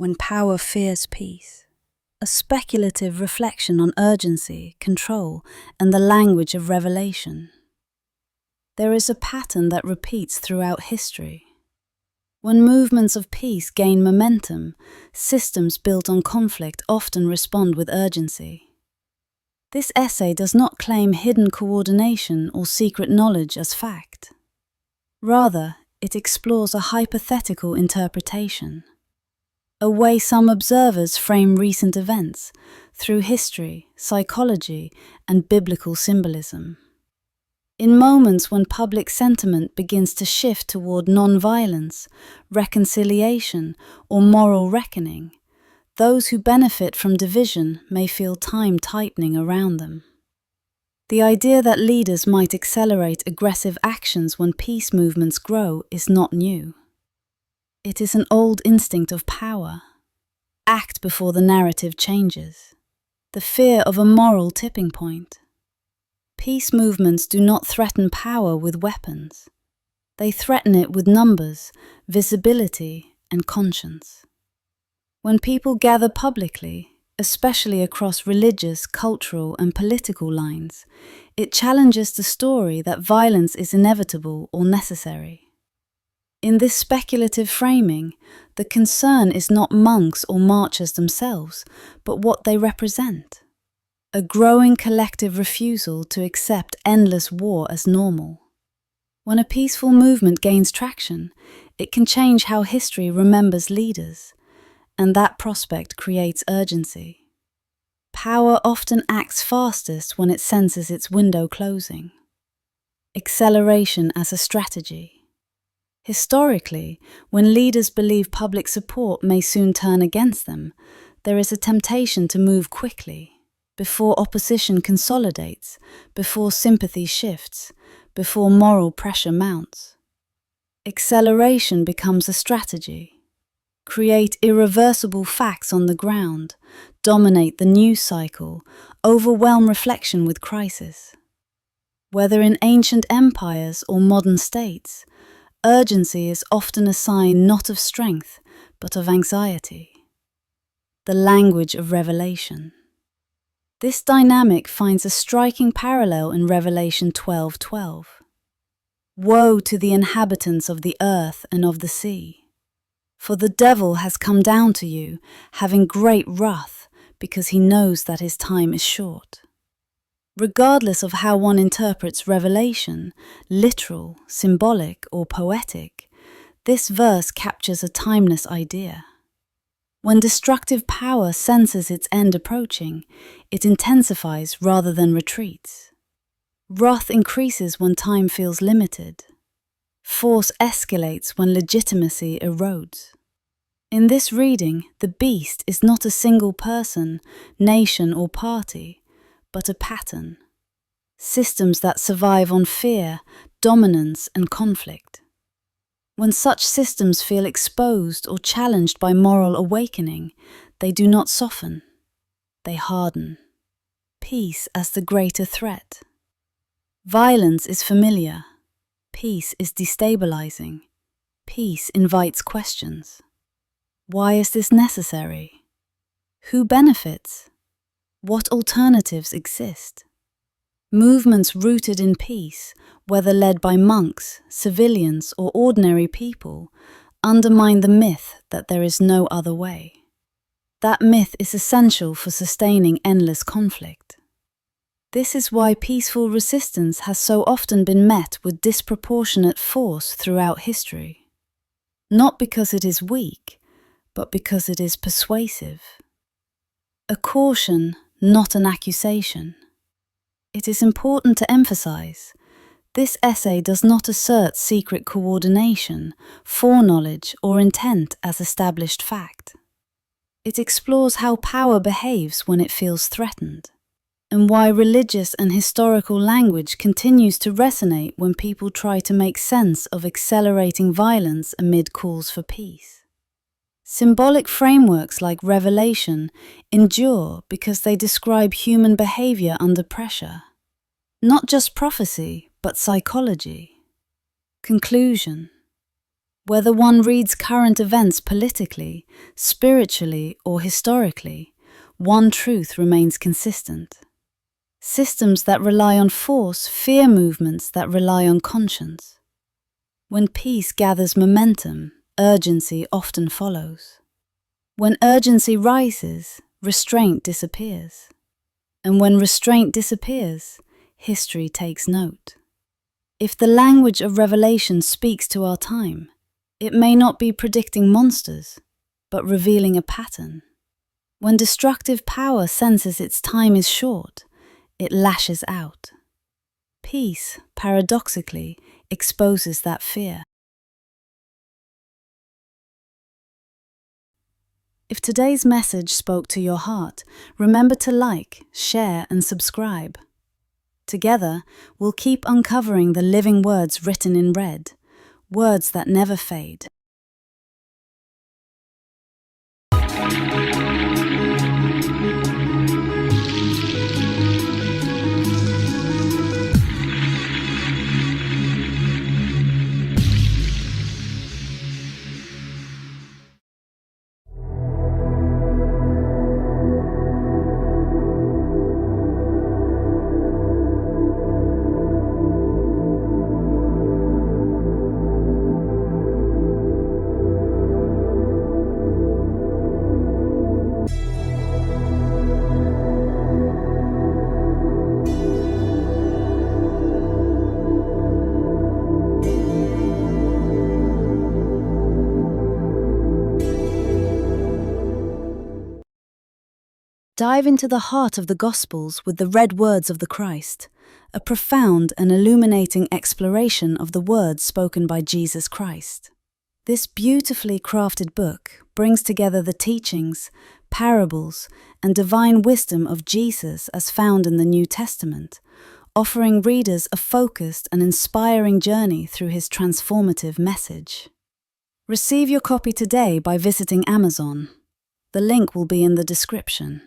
when power fears peace. A speculative reflection on urgency, control, and the language of revelation. There is a pattern that repeats throughout history. When movements of peace gain momentum, systems built on conflict often respond with urgency. This essay does not claim hidden coordination or secret knowledge as fact. Rather, it explores a hypothetical interpretation, a way some observers frame recent events through history, psychology, and biblical symbolism. In moments when public sentiment begins to shift toward non-violence, reconciliation, or moral reckoning, those who benefit from division may feel time tightening around them. The idea that leaders might accelerate aggressive actions when peace movements grow is not new. It is an old instinct of power. Act before the narrative changes. The fear of a moral tipping point. Peace movements do not threaten power with weapons. They threaten it with numbers, visibility, and conscience. When people gather publicly, especially across religious, cultural, and political lines, it challenges the story that violence is inevitable or necessary. In this speculative framing, the concern is not monks or marchers themselves, but what they represent. A growing collective refusal to accept endless war as normal. When a peaceful movement gains traction, it can change how history remembers leaders, and that prospect creates urgency. Power often acts fastest when it senses its window closing. Acceleration as a strategy. Historically, when leaders believe public support may soon turn against them, there is a temptation to move quickly, before opposition consolidates, before sympathy shifts, before moral pressure mounts. Acceleration becomes a strategy. Create irreversible facts on the ground, dominate the news cycle, overwhelm reflection with crisis. Whether in ancient empires or modern states, urgency is often a sign not of strength, but of anxiety. The language of revelation. This dynamic finds a striking parallel in Revelation 12:12. Woe to the inhabitants of the earth and of the sea! For the devil has come down to you, having great wrath, because he knows that his time is short. Regardless of how one interprets revelation, literal, symbolic, or poetic, this verse captures a timeless idea. When destructive power senses its end approaching, it intensifies rather than retreats. Wrath increases when time feels limited. Force escalates when legitimacy erodes. In this reading, the beast is not a single person, nation, or party, but a pattern. Systems that survive on fear, dominance, and conflict. When such systems feel exposed or challenged by moral awakening, they do not soften. They harden. Peace as the greater threat. Violence is familiar. Peace is destabilizing. Peace invites questions. Why is this necessary? Who benefits? What alternatives exist? Movements rooted in peace, whether led by monks, civilians, or ordinary people, undermine the myth that there is no other way. That myth is essential for sustaining endless conflict. This is why peaceful resistance has so often been met with disproportionate force throughout history. Not because it is weak, but because it is persuasive. A caution, not an accusation. It is important to emphasize, this essay does not assert secret coordination, foreknowledge, or intent as established fact. It explores how power behaves when it feels threatened, and why religious and historical language continues to resonate when people try to make sense of accelerating violence amid calls for peace. Symbolic frameworks like revelation endure because they describe human behavior under pressure. Not just prophecy, but psychology. Conclusion. Whether one reads current events politically, spiritually, or historically, one truth remains consistent. Systems that rely on force fear movements that rely on conscience. When peace gathers momentum, urgency often follows. When urgency rises, restraint disappears. And when restraint disappears, history takes note. If the language of Revelation speaks to our time, it may not be predicting monsters, but revealing a pattern. When destructive power senses its time is short, it lashes out. Peace, paradoxically, exposes that fear. If today's message spoke to your heart, remember to like, share, and subscribe. Together, we'll keep uncovering the living words written in red, words that never fade. Dive into the heart of the Gospels with the red words of the Christ, a profound and illuminating exploration of the words spoken by Jesus Christ. This beautifully crafted book brings together the teachings, parables, and divine wisdom of Jesus as found in the New Testament, offering readers a focused and inspiring journey through his transformative message. Receive your copy today by visiting Amazon. The link will be in the description.